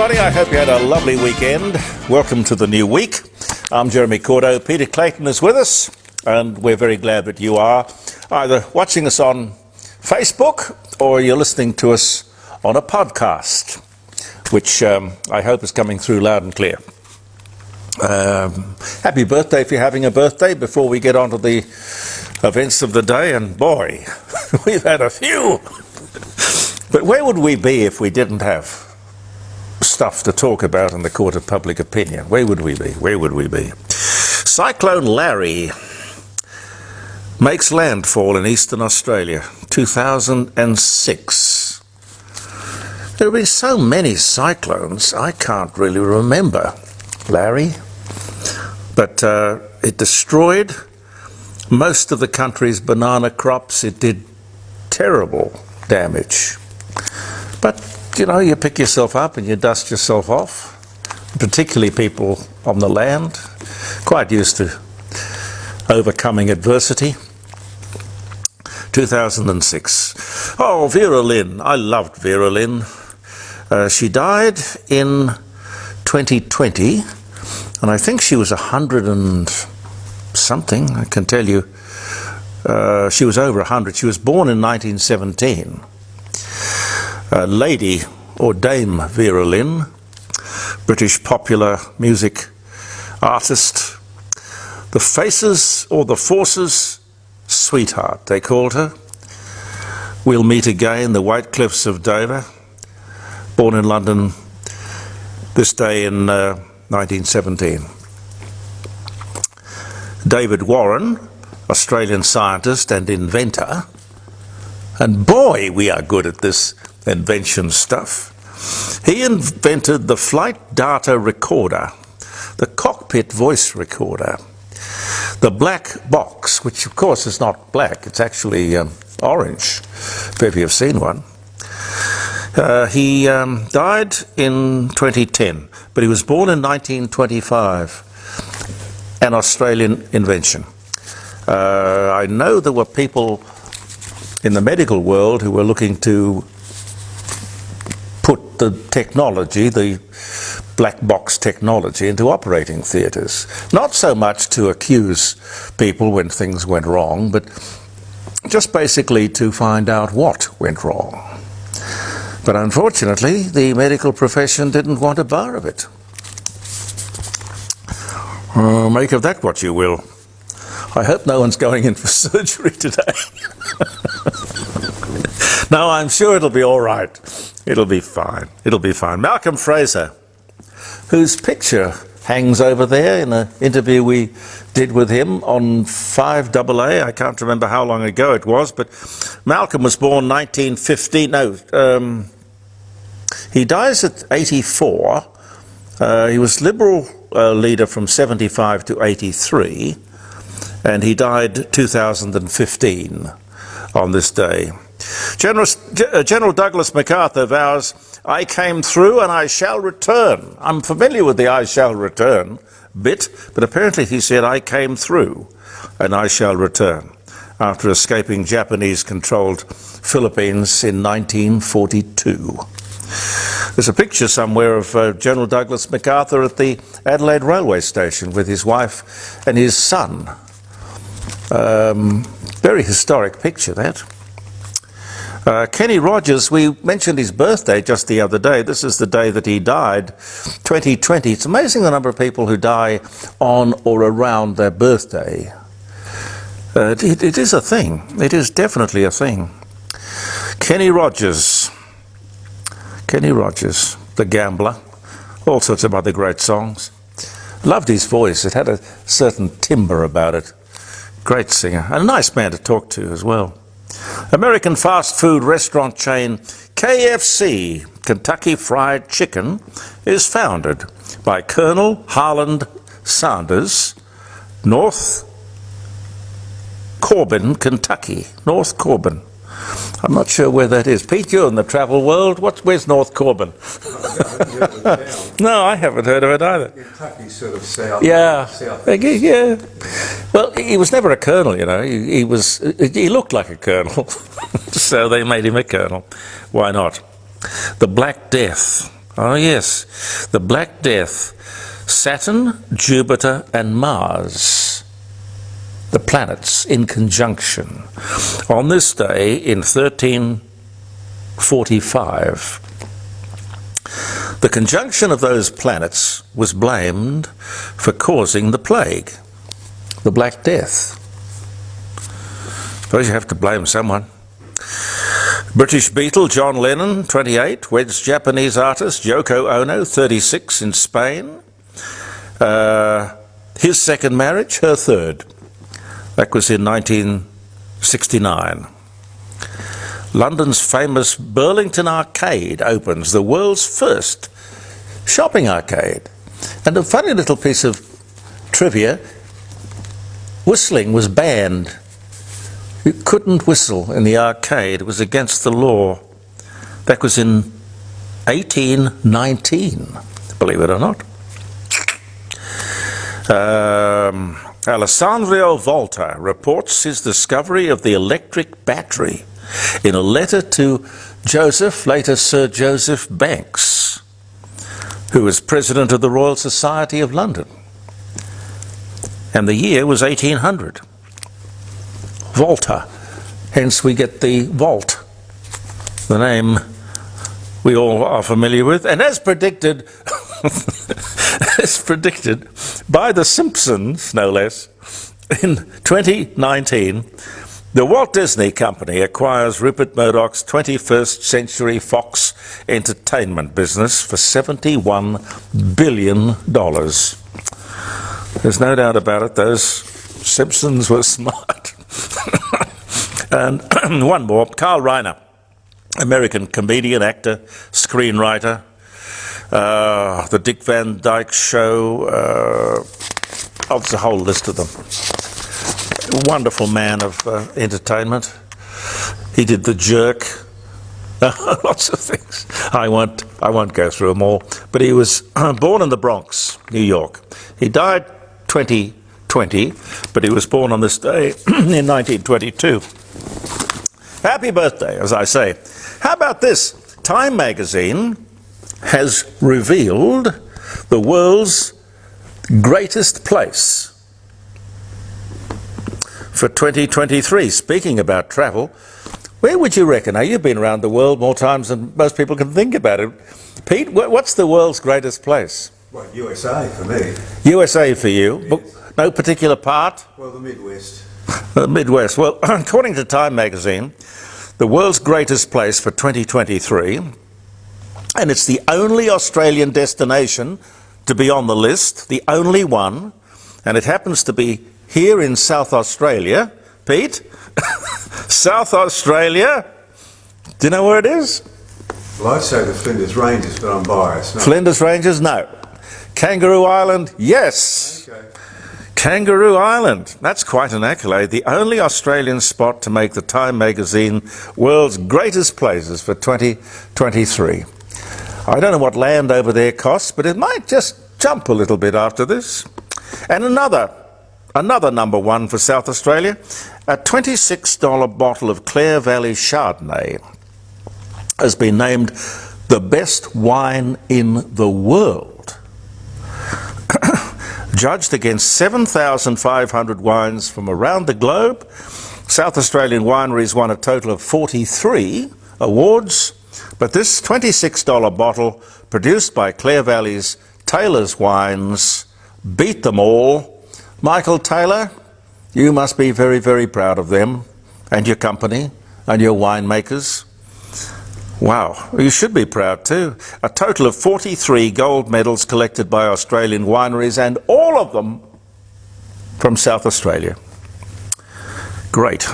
everybody. I hope you had a lovely weekend. Welcome to the new week. I'm Jeremy Cordo. Peter Clayton is with us, and we're very glad that you are either watching us on Facebook or you're listening to us on a podcast, which I hope is coming through loud and clear. Happy birthday if you're having a birthday before we get on to the events of the day, and boy, we've had a few. But where would we be if we didn't have stuff to talk about in the court of public opinion? Where would we be? Where would we be? Cyclone Larry makes landfall in eastern Australia, 2006. There have been so many cyclones, I can't really remember Larry, but it destroyed most of the country's banana crops. It did terrible damage. But, you know, you pick yourself up and you dust yourself off, particularly people on the land, quite used to overcoming adversity. 2006. Oh, Vera Lynn. I loved Vera Lynn. She died in 2020, and I think she was 100 and something, I can tell you. She was over 100. She was born in 1917. Lady or Dame Vera Lynn, British popular music artist. The Faces or the Forces sweetheart, they called her. We'll Meet Again, The White Cliffs of Dover. Born in London this day in 1917. David Warren, Australian scientist and inventor. And boy, we are good at this invention stuff. He invented the flight data recorder, the cockpit voice recorder, the black box, which of course is not black, it's actually orange, if you have seen one. He died in 2010, but he was born in 1925, an Australian invention. I know there were people in the medical world who were looking to put the technology, the black box technology, into operating theatres. Not so much to accuse people when things went wrong, but just basically to find out what went wrong. But unfortunately, the medical profession didn't want a bar of it. Make of that what you will. I hope no one's going in for surgery today. No, I'm sure it'll be all right. It'll be fine. It'll be fine. Malcolm Fraser, whose picture hangs over there in an interview we did with him on 5AA. I can't remember how long ago it was, but Malcolm was born 1915. He dies at 84. He was Liberal leader from 75 to 83, and he died 2015 on this day. General Douglas MacArthur vows, "I came through and I shall return." I'm familiar with the "I shall return" bit, but apparently he said, "I came through and I shall return," after escaping Japanese-controlled Philippines in 1942. There's a picture somewhere of General Douglas MacArthur at the Adelaide railway station with his wife and his son. Very historic picture, that. Kenny Rogers, we mentioned his birthday just the other day. This is the day that he died, 2020. It's amazing the number of people who die on or around their birthday. It is a thing. It is definitely a thing. Kenny Rogers, the gambler, all sorts of other great songs. Loved his voice. It had a certain timbre about it. Great singer, and a nice man to talk to as well. American fast food restaurant chain KFC, Kentucky Fried Chicken, is founded by Colonel Harland Sanders, North Corbin, Kentucky. North Corbin. I'm not sure where that is. Pete, you're in the travel world. Where's North Corbin? No, I haven't heard of it either. Kentucky, sort of south. Yeah. South. Yeah. Well, he was never a colonel, you know. He looked like a colonel, so they made him a colonel. Why not? The Black Death. Oh yes, the Black Death. Saturn, Jupiter and Mars, the planets in conjunction. On this day in 1345, the conjunction of those planets was blamed for causing the plague, the Black Death. Suppose you have to blame someone. British Beatle John Lennon, 28, weds Japanese artist Yoko Ono, 36, in Spain. His second marriage, her third. That was in 1969. London's famous Burlington Arcade opens, the world's first shopping arcade. And a funny little piece of trivia, whistling was banned. You couldn't whistle in the arcade. It was against the law. That was in 1819, believe it or not. Alessandro Volta reports his discovery of the electric battery in a letter to Joseph, later Sir Joseph Banks, who was president of the Royal Society of London. And the year was 1800. Volta, hence we get the vault, the name we all are familiar with, and as predicted, as predicted by The Simpsons, no less, in 2019, the Walt Disney Company acquires Rupert Murdoch's 21st Century Fox entertainment business for $71 billion. There's no doubt about it, those Simpsons were smart. And one more, Carl Reiner, American comedian, actor, screenwriter, The Dick Van Dyke Show, there's a whole list of them. Wonderful man of entertainment. He did The Jerk, lots of things. I won't go through them all. But he was born in the Bronx, New York. He died 2020, but he was born on this day in 1922. Happy birthday, as I say. How about this? Time magazine has revealed the world's greatest place for 2023. Speaking about travel, where would you reckon? Now, you've been around the world more times than most people can think about it. Pete, what's the world's greatest place? Well, USA for me. USA for you? Yes. No particular part? Well, the Midwest. The Midwest. Well, according to Time magazine, the world's greatest place for 2023, and it's the only Australian destination to be on the list, the only one, and it happens to be here in South Australia. Pete? South Australia? Do you know where it is? Well, I'd say the Flinders Ranges, but I'm biased. No. Flinders Ranges? No. Kangaroo Island? Yes. Okay. Kangaroo Island. That's quite an accolade. The only Australian spot to make the Time magazine world's greatest places for 2023. I don't know what land over there costs, but it might just jump a little bit after this. And another number one for South Australia, a $26 bottle of Clare Valley Chardonnay has been named the best wine in the world. Judged against 7,500 wines from around the globe, South Australian wineries won a total of 43 awards, but this $26 bottle, produced by Clare Valley's Taylor's Wines, beat them all. Michael Taylor, you must be very, very proud of them and your company and your winemakers. Wow, you should be proud too. A total of 43 gold medals collected by Australian wineries, and all of them from South Australia. Great.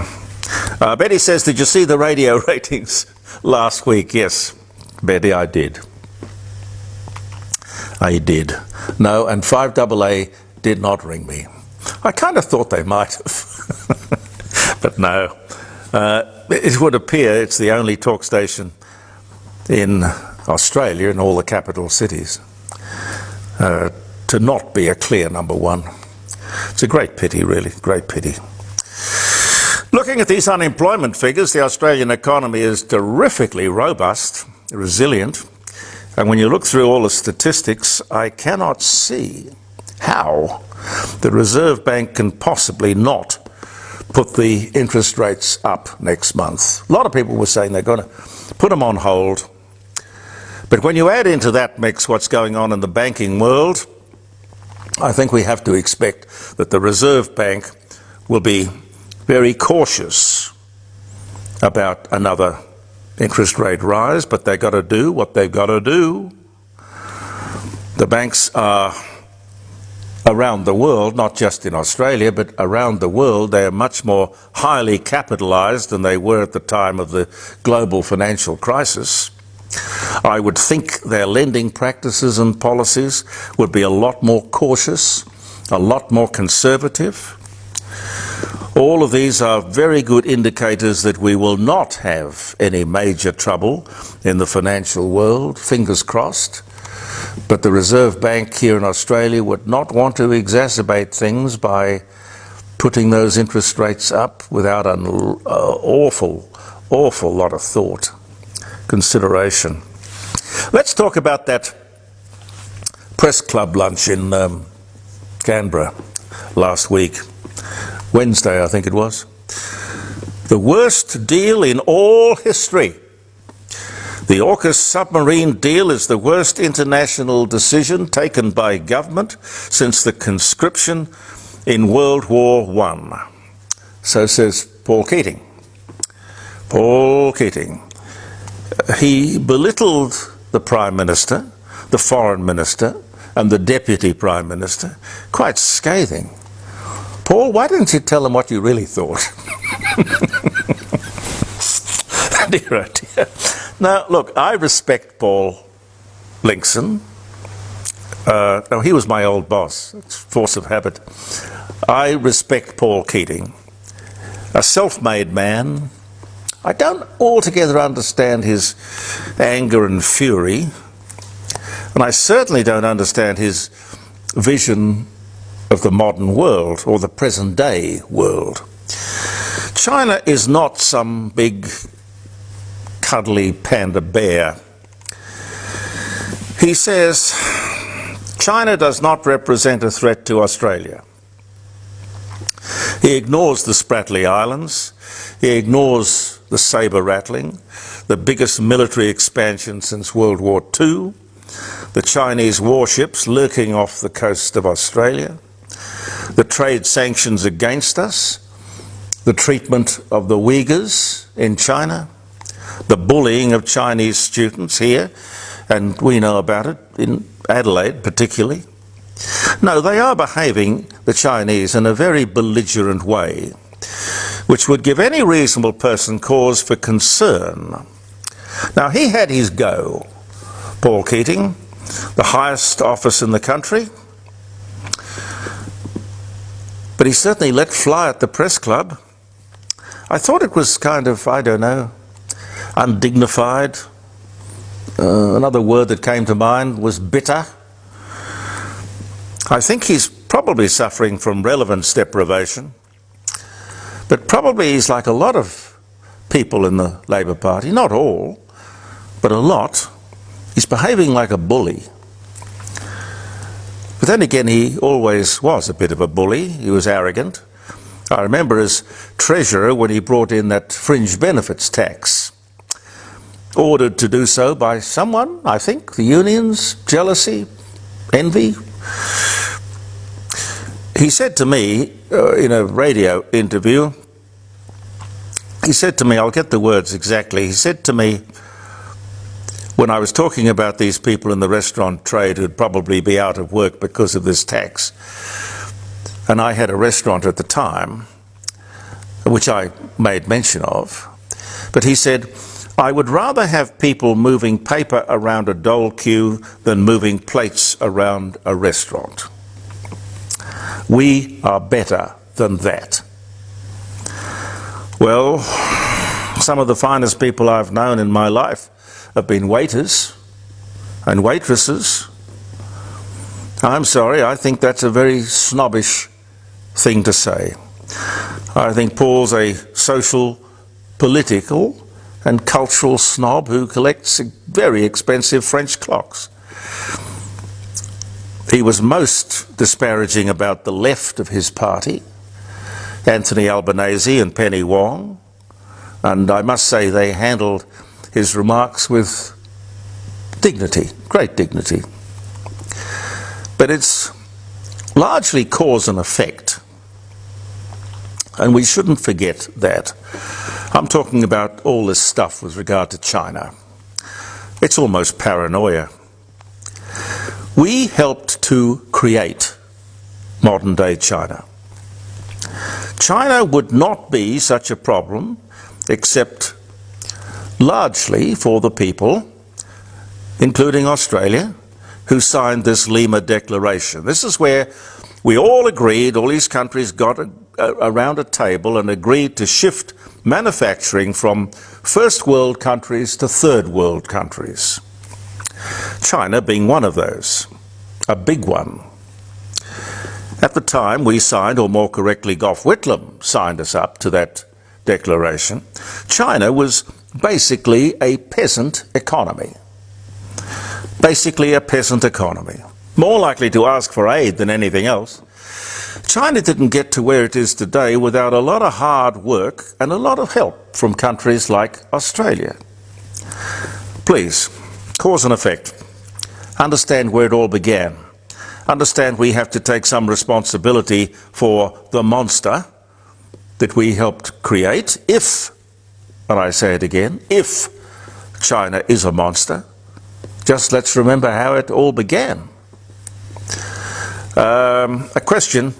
Betty says, did you see the radio ratings last week? Yes, Betty, I did. I did. No, and 5AA did not ring me. I kind of thought they might have, but no. It would appear it's the only talk station in Australia, in all the capital cities, to not be a clear number one. It's a great pity, really, great pity. Looking at these unemployment figures, the Australian economy is terrifically robust, resilient. And when you look through all the statistics, I cannot see how the Reserve Bank can possibly not put the interest rates up next month. A lot of people were saying they're going to put them on hold. But when you add into that mix what's going on in the banking world, I think we have to expect that the Reserve Bank will be very cautious about another interest rate rise, but they've got to do what they've got to do. The banks are around the world, not just in Australia, but around the world, they are much more highly capitalised than they were at the time of the global financial crisis. I would think their lending practices and policies would be a lot more cautious, a lot more conservative. All of these are very good indicators that we will not have any major trouble in the financial world, fingers crossed. But the Reserve Bank here in Australia would not want to exacerbate things by putting those interest rates up without an awful lot of thought, consideration. Let's talk about that press club lunch in Canberra last week. Wednesday, I think it was. The worst deal in all history. The AUKUS submarine deal is the worst international decision taken by government since the conscription in World War I. So says Paul Keating. Paul Keating. He belittled the Prime Minister, the Foreign Minister, and the Deputy Prime Minister. Quite scathing. Paul, why didn't you tell them what you really thought? Dear, oh dear. Now, look, I respect Paul Linkson. No, he was my old boss. It's force of habit. I respect Paul Keating, a self-made man. I don't altogether understand his anger and fury, and I certainly don't understand his vision of the modern world or the present-day world. China is not some big cuddly panda bear. He says China does not represent a threat to Australia. He ignores the Spratly Islands. He ignores the sabre rattling, the biggest military expansion since World War II, the Chinese warships lurking off the coast of Australia, the trade sanctions against us, the treatment of the Uyghurs in China, the bullying of Chinese students here, and we know about it in Adelaide particularly. No, they are behaving, the Chinese, in a very belligerent way, which would give any reasonable person cause for concern. Now, he had his go, Paul Keating, the highest office in the country, but he certainly let fly at the press club. I thought it was kind of, I don't know, undignified. Another word that came to mind was bitter. I think he's probably suffering from relevance deprivation, but probably he's like a lot of people in the Labor Party, not all, but a lot. He's behaving like a bully. But then again, he always was a bit of a bully. He was arrogant. I remember as Treasurer when he brought in that fringe benefits tax, ordered to do so by someone, I think, the unions, jealousy, envy. He said to me in a radio interview, he said to me, I'll get the words exactly, he said to me, when I was talking about these people in the restaurant trade who'd probably be out of work because of this tax, and I had a restaurant at the time, which I made mention of, but he said, I would rather have people moving paper around a dole queue than moving plates around a restaurant. We are better than that. Well, some of the finest people I've known in my life have been waiters and waitresses. I'm sorry, I think that's a very snobbish thing to say. I think Paul's a social, political, and cultural snob who collects very expensive French clocks. He was most disparaging about the left of his party, Anthony Albanese and Penny Wong, and I must say they handled his remarks with dignity, great dignity. But it's largely cause and effect, and we shouldn't forget that. I'm talking about all this stuff with regard to China. It's almost paranoia. We helped to create modern-day China. China would not be such a problem except largely for the people, including Australia, who signed this Lima Declaration. This is where we all agreed, all these countries got around a table and agreed to shift manufacturing from first world countries to third world countries. China being one of those, a big one. At the time we signed, or more correctly Gough Whitlam signed us up to that declaration, China was basically a peasant economy. Basically a peasant economy. More likely to ask for aid than anything else. China didn't get to where it is today without a lot of hard work and a lot of help from countries like Australia. Please, cause and effect. Understand where it all began. Understand we have to take some responsibility for the monster that we helped create, if, and I say it again, if China is a monster. Just let's remember how it all began. A question,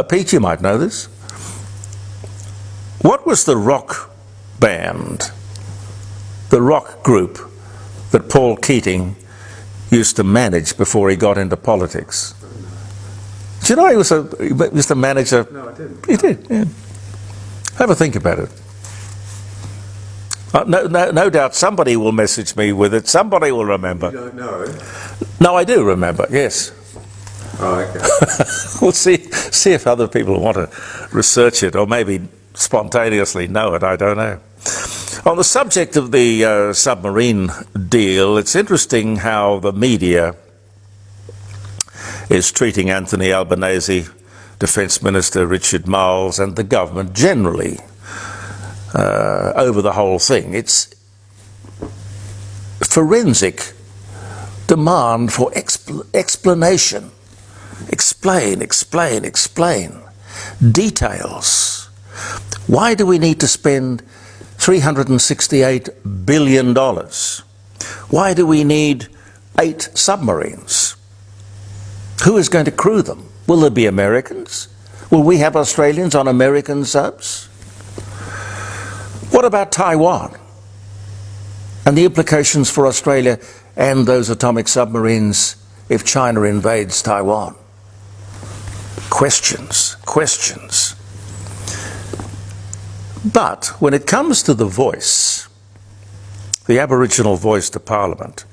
Pete, you might know this. What was the rock band, the rock group that Paul Keating used to manage before he got into politics? Do you know he was the manager? No, I didn't. He did, yeah. Have a think about it. No doubt somebody will message me with it. Somebody will remember. You don't know? No, I do remember, yes. Oh, okay. We'll see if other people want to research it or maybe spontaneously know it, I don't know. On the subject of the submarine deal, it's interesting how the media is treating Anthony Albanese, Defence Minister Richard Marles, and the government generally over the whole thing. It's forensic demand for explanation. Explain. Details. Why do we need to spend $368 billion? Why do we need 8 submarines? Who is going to crew them? Will there be Americans? Will we have Australians on American subs? What about Taiwan and the implications for Australia and those atomic submarines if China invades Taiwan? Questions. But when it comes to the voice, the Aboriginal voice to Parliament,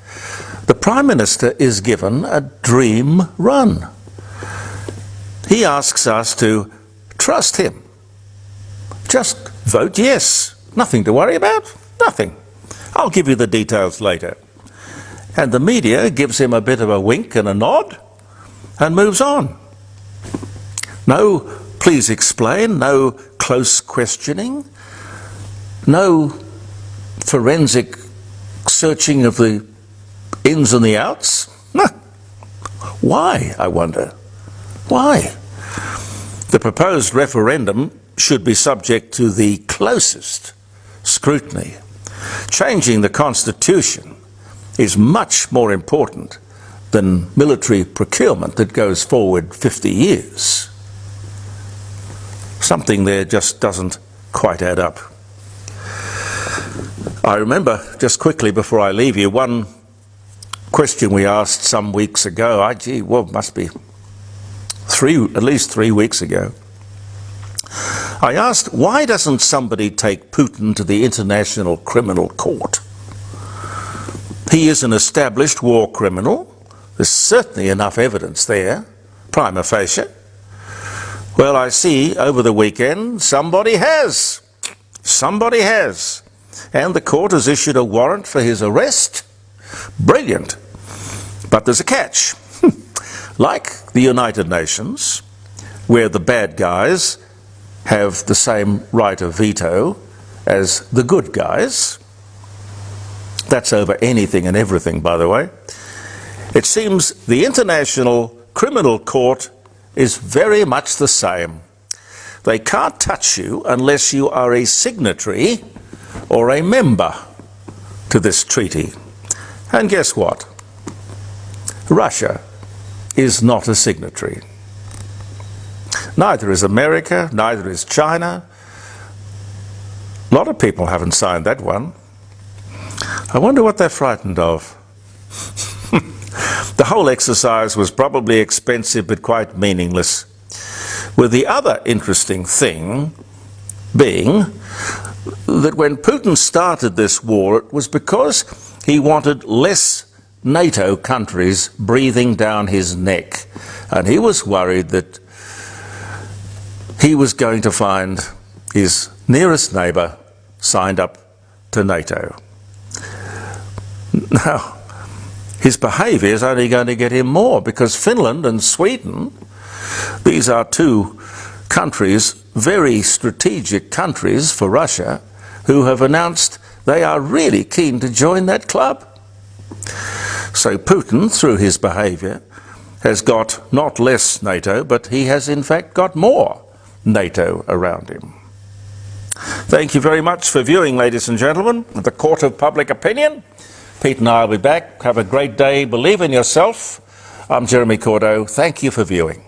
the Prime Minister is given a dream run. He asks us to trust him. Just vote yes. Nothing to worry about. Nothing. I'll give you the details later. And the media gives him a bit of a wink and a nod and moves on. No, please explain. No close questioning. No forensic searching of the ins and the outs. No. Why, I wonder? Why? The proposed referendum should be subject to the closest scrutiny. Changing the Constitution is much more important than military procurement that goes forward 50 years. Something there just doesn't quite add up. I remember, just quickly before I leave you, one question we asked some weeks ago. It must be at least 3 weeks ago. I asked, why doesn't somebody take Putin to the International Criminal Court? He is an established war criminal. There's certainly enough evidence there, prima facie. Well, I see over the weekend somebody has. Somebody has. And the court has issued a warrant for his arrest. Brilliant. But there's a catch. Like the United Nations, where the bad guys have the same right of veto as the good guys. That's over anything and everything, by the way. It seems the International Criminal Court is very much the same. They can't touch you unless you are a signatory or a member to this treaty. And guess what? Russia is not a signatory. Neither is America, neither is China. A lot of people haven't signed that one. I wonder what they're frightened of. The whole exercise was probably expensive but quite meaningless, with the other interesting thing being that when Putin started this war, it was because he wanted less NATO countries breathing down his neck, and he was worried that he was going to find his nearest neighbour signed up to NATO. Now, his behaviour is only going to get him more, because Finland and Sweden, these are two countries, very strategic countries for Russia, who have announced they are really keen to join that club. So Putin, through his behaviour, has got not less NATO, but he has in fact got more NATO around him. Thank you very much for viewing, ladies and gentlemen, the Court of Public Opinion. Pete and I will be back. Have a great day. Believe in yourself. I'm Jeremy Cordeaux. Thank you for viewing.